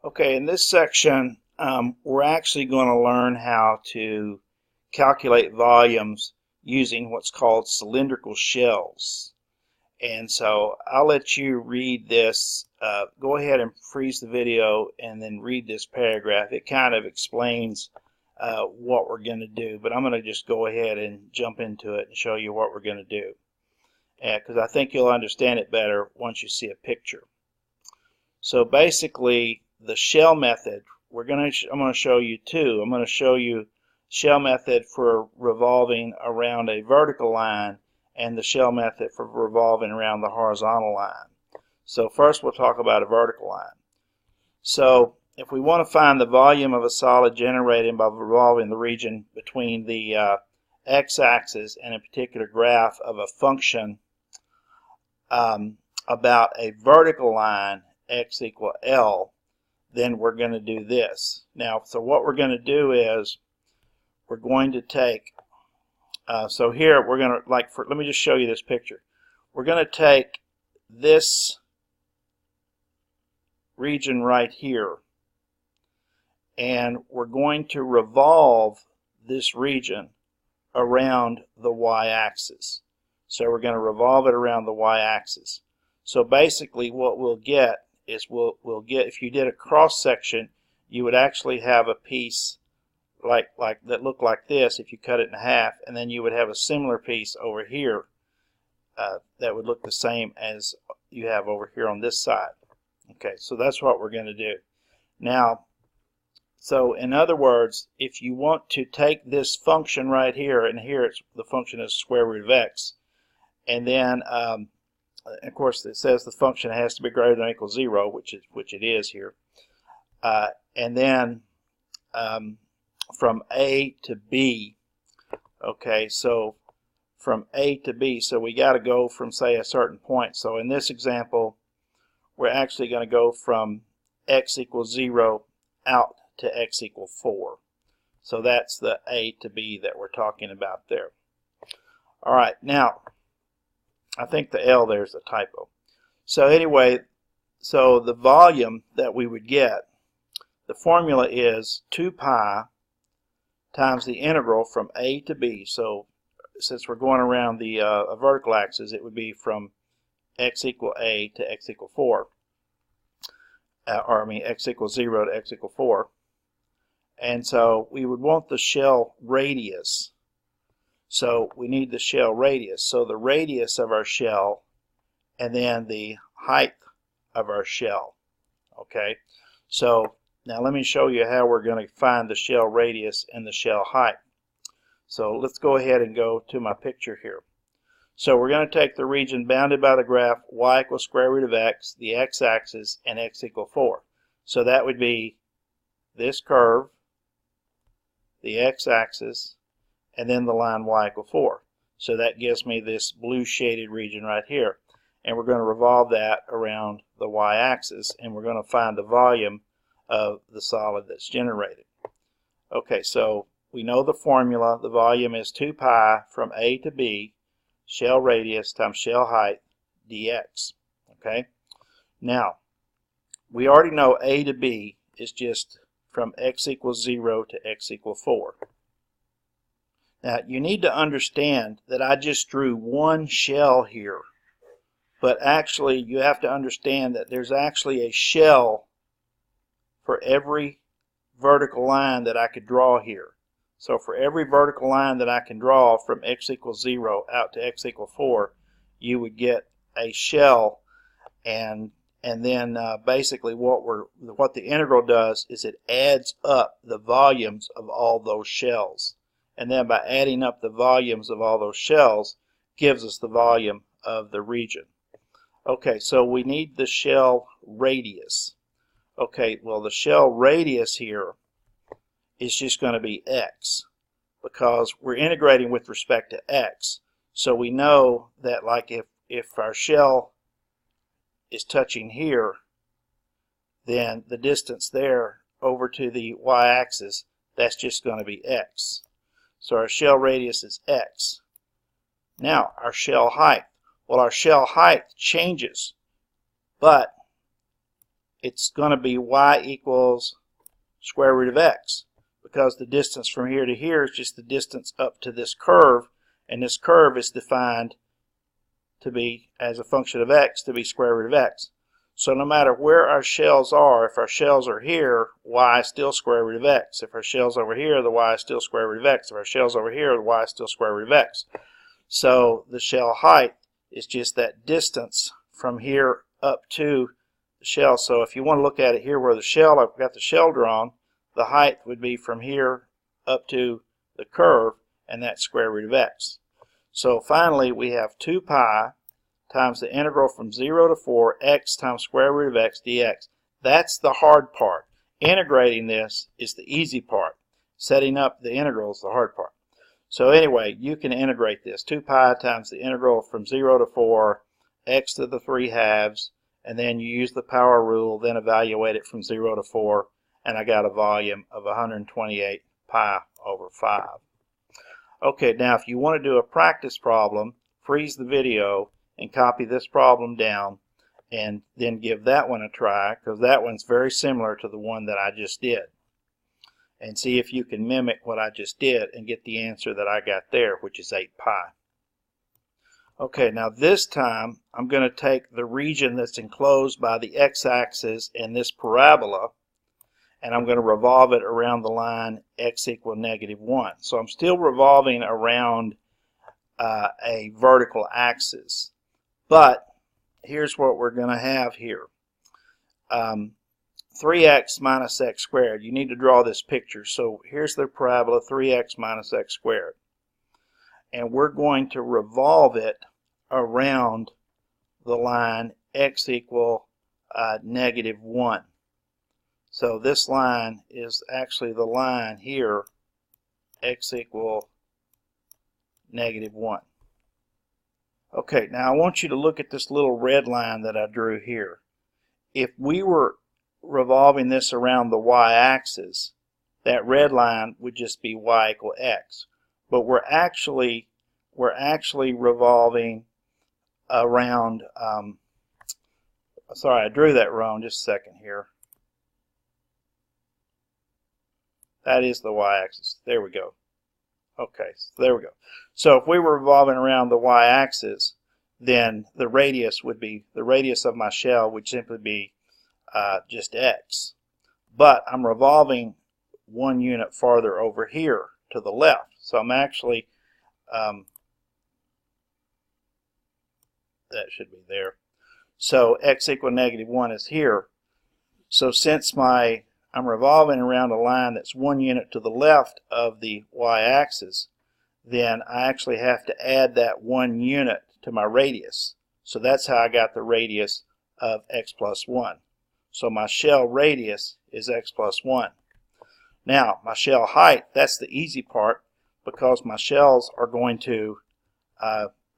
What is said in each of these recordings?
Okay, in this section, we're actually going to learn how to calculate volumes using what's called cylindrical shells. And so I'll let you read this. Go ahead and freeze the video and then read this paragraph. It kind of explains what we're going to do, but I'm going to just go ahead and jump into it and show you what we're going to do, because I think you'll understand it better once you see a picture. So basically, the shell method, I'm going to show you two. I'm going to show you shell method for revolving around a vertical line and the shell method for revolving around the horizontal line. So first we'll talk about a vertical line. So if we want to find the volume of a solid generated by revolving the region between the x-axis and a particular graph of a function about a vertical line x equal L, then we're going to do this. Now, so what we're going to do is we're going to take, so here we're going to, let me just show you this picture. We're going to take this region right here, and we're going to revolve this region around the y-axis. So we're going to revolve it around the y-axis. So basically what we'll get is we'll get, if you did a cross section, you would actually have a piece like that looked like this if you cut it in half, and then you would have a similar piece over here that would look the same as you have over here on this side. Okay, so that's what we're going to do. Now, so in other words, if you want to take this function right here, and here the function is square root of x, and then of course it says the function has to be greater than or equal to 0, which it is here, and then from A to B. Okay, so from A to B, so we got to go from, say, a certain point. So in this example, we're actually going to go from x equals 0 out to x equals 4. So that's the A to B that we're talking about there. All right, now I think the L there is a typo. So anyway, so the volume that we would get, the formula is 2 pi times the integral from A to B. So since we're going around the vertical axis, it would be from x equal A to x equal 4. Or I mean x equals 0 to x equal 4. And so we would want the shell radius. So we need the shell radius. So the radius of our shell and then the height of our shell. Okay, so now let me show you how we're going to find the shell radius and the shell height. So let's go ahead and go to my picture here. So we're going to take the region bounded by the graph y equals square root of x, the x-axis, and x equal 4. So that would be this curve, the x-axis, and then the line y equal 4. So that gives me this blue shaded region right here. And we're going to revolve that around the y-axis, and we're going to find the volume of the solid that's generated. Okay, so we know the formula. The volume is 2 pi from A to B, shell radius times shell height, dx. Okay, now we already know A to B is just from x equals 0 to x equals 4. Now you need to understand that I just drew one shell here, but actually you have to understand that there's actually a shell for every vertical line that I could draw here. So for every vertical line that I can draw from x equals 0 out to x equals 4, you would get a shell, and then basically what the integral does is it adds up the volumes of all those shells. And then by adding up the volumes of all those shells gives us the volume of the region. Okay, so we need the shell radius. Okay, well the shell radius here is just going to be x, because we're integrating with respect to x. So we know that, like, if our shell is touching here, then the distance there over to the y-axis, that's just going to be x. So our shell radius is x. Now our shell height. Well, our shell height changes, but it's going to be y equals square root of x, because the distance from here to here is just the distance up to this curve, and this curve is defined to be, as a function of x, to be square root of x. So no matter where our shells are, if our shells are here, y is still square root of x. If our shells over here, the y is still square root of x. If our shells over here, the y is still square root of x. So the shell height is just that distance from here up to the shell. So if you want to look at it here where the shell, I've got the shell drawn, the height would be from here up to the curve, and that's square root of x. So finally we have 2 pi times the integral from 0 to 4 x times square root of x dx. That's the hard part. Integrating this is the easy part. Setting up the integral is the hard part. So anyway, you can integrate this. 2 pi times the integral from 0 to 4 x to the 3 halves, and then you use the power rule, then evaluate it from 0 to 4, and I got a volume of 128 pi over 5. Okay, now if you want to do a practice problem, freeze the video and copy this problem down, and then give that one a try, because that one's very similar to the one that I just did. And see if you can mimic what I just did and get the answer that I got there, which is 8 pi. Okay, now this time I'm going to take the region that's enclosed by the x-axis and this parabola, and I'm going to revolve it around the line x equal -1. So I'm still revolving around a vertical axis. But here's what we're going to have here. 3x minus x squared. You need to draw this picture. So here's the parabola 3x minus x squared. And we're going to revolve it around the line x equal -1. So this line is actually the line here, x equal -1. Okay, now I want you to look at this little red line that I drew here. If we were revolving this around the y-axis, that red line would just be y equal x. But we're actually revolving around, sorry, I drew that wrong, just a second here. That is the y-axis. There we go. Okay, so there we go. So if we were revolving around the y-axis, then the radius would be, the radius of my shell would simply be just x. But I'm revolving 1 unit farther over here to the left. So I'm actually, that should be there. So x equal -1 is here. So since I'm revolving around a line that's 1 unit to the left of the y-axis, then I actually have to add that 1 unit to my radius. So that's how I got the radius of x plus 1. So my shell radius is x plus 1. Now, my shell height, that's the easy part, because my shells are going to,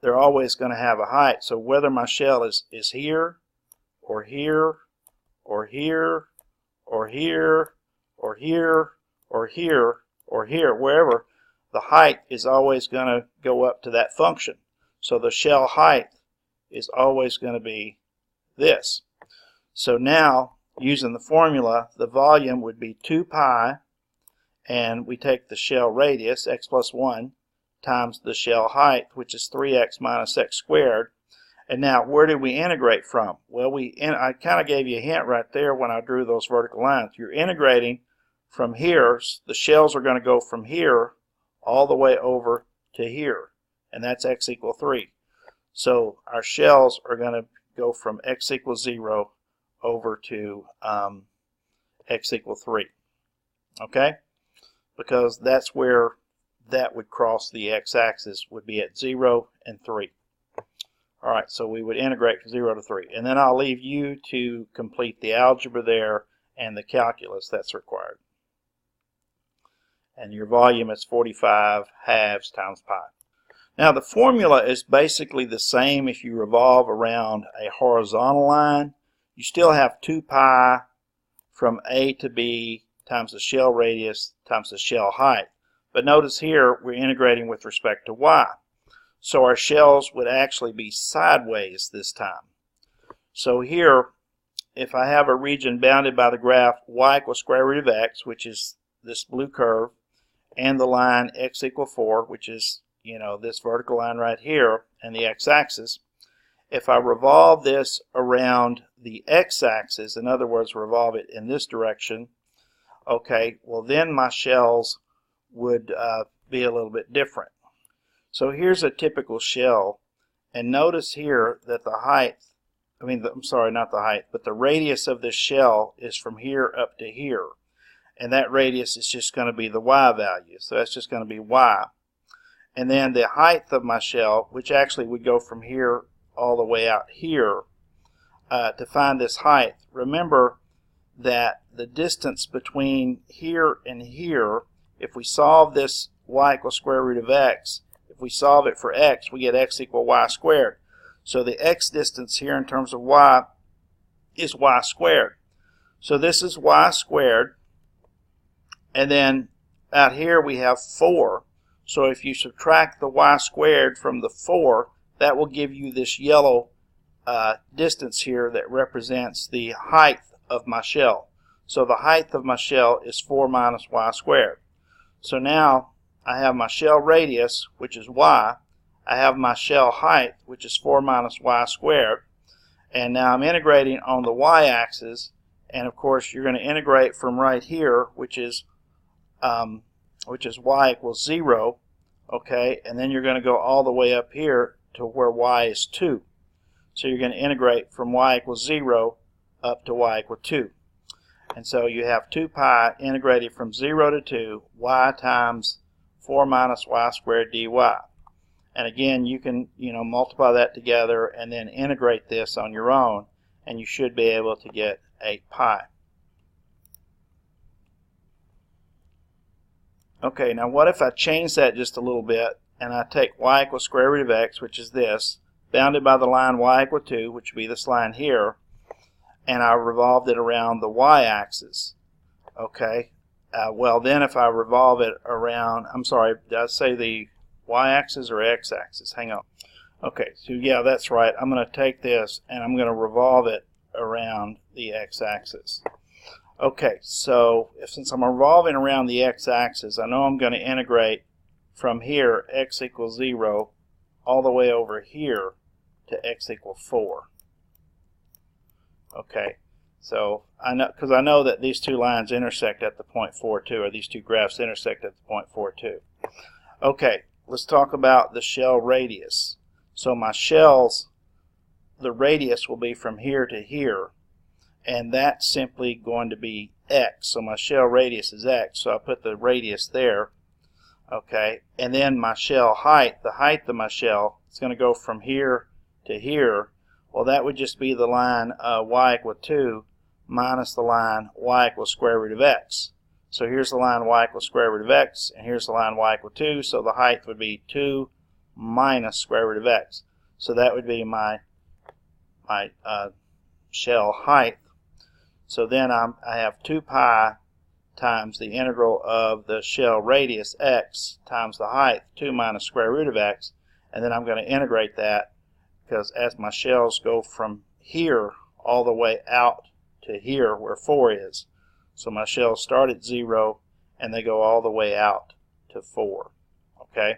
they're always going to have a height. So whether my shell is here, or here, or here, or here, or here, or here, or here, wherever, the height is always going to go up to that function. So the shell height is always going to be this. So now, using the formula, the volume would be 2 pi, and we take the shell radius, x plus 1, times the shell height, which is 3x minus x squared. And now, where did we integrate from? Well, I kind of gave you a hint right there when I drew those vertical lines. You're integrating from here. The shells are going to go from here all the way over to here, and that's x equal 3. So our shells are going to go from x equals 0 over to x equal 3. Okay? Because that's where that would cross the x-axis, would be at 0 and 3. Alright, so we would integrate from 0 to 3. And then I'll leave you to complete the algebra there and the calculus that's required. And your volume is 45 halves times pi. Now the formula is basically the same if you revolve around a horizontal line. You still have 2 pi from A to B times the shell radius times the shell height. But notice here we're integrating with respect to y. So our shells would actually be sideways this time. So here if I have a region bounded by the graph y equals square root of x, which is this blue curve, and the line x equal 4, which is, this vertical line right here, and the x-axis, if I revolve this around the x-axis, in other words, revolve it in this direction, okay, well then my shells would be a little bit different. So here's a typical shell, and notice here that the height, I'm sorry, not the height, but the radius of this shell is from here up to here. And that radius is just going to be the y value. So that's just going to be y. And then the height of my shell, which actually would go from here all the way out here, to find this height, remember that the distance between here and here, if we solve this y equals square root of x, if we solve it for x, we get x equal y squared. So the x distance here in terms of y is y squared. So this is y squared. And then out here we have 4. So if you subtract the y squared from the 4, that will give you this yellow distance here that represents the height of my shell. So the height of my shell is 4 minus y squared. So now I have my shell radius, which is y. I have my shell height, which is 4 minus y squared. And now I'm integrating on the y-axis. And of course you're going to integrate from right here, which is y equals 0. Okay, and then you're going to go all the way up here to where y is 2. So you're going to integrate from y equals 0 up to y equals 2. And so you have 2 pi integrated from 0 to 2, y times 4 minus y squared dy. And again, you can multiply that together and then integrate this on your own, and you should be able to get 8 pi. Okay, now what if I change that just a little bit, and I take y equals square root of x, which is this, bounded by the line y equal 2, which would be this line here, and I revolved it around the y-axis. Okay, well then if I revolve it around, I'm sorry, did I say the y-axis or x-axis? Hang on. Okay, so yeah, that's right. I'm going to take this and I'm going to revolve it around the x-axis. Okay, so since I'm revolving around the x-axis, I know I'm going to integrate from here, x equals 0, all the way over here to x equals 4. Okay, so because I know that these two lines intersect at the point 4,2, or these two graphs intersect at the point 4,2. Okay, let's talk about the shell radius. So my shells, the radius will be from here to here, and that's simply going to be x. So my shell radius is x, so I'll put the radius there. Okay, and then my shell height, the height of my shell, is going to go from here to here. Well, that would just be the line y equal 2 minus the line y equals square root of x. So here's the line y equals square root of x, and here's the line y equal 2, so the height would be 2 minus square root of x. So that would be my shell height. So then I have 2 pi times the integral of the shell radius x times the height 2 minus square root of x, and then I'm going to integrate that, because as my shells go from here all the way out to here where 4 is, so my shells start at 0 and they go all the way out to 4. Okay,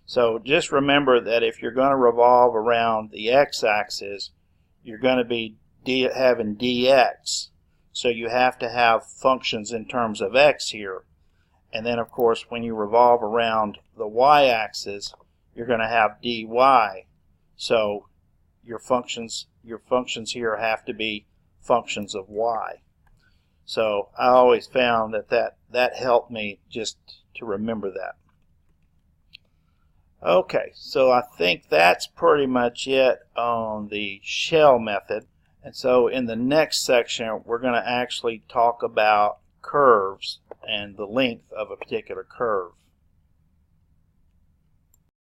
so just remember that if you're going to revolve around the x-axis, you're going to be having dx. So you have to have functions in terms of x here. And then of course when you revolve around the y-axis, you're going to have dy. So your functions here have to be functions of y. So I always found that helped me just to remember that. Okay, so I think that's pretty much it on the shell method. And so in the next section, we're going to actually talk about curves and the length of a particular curve.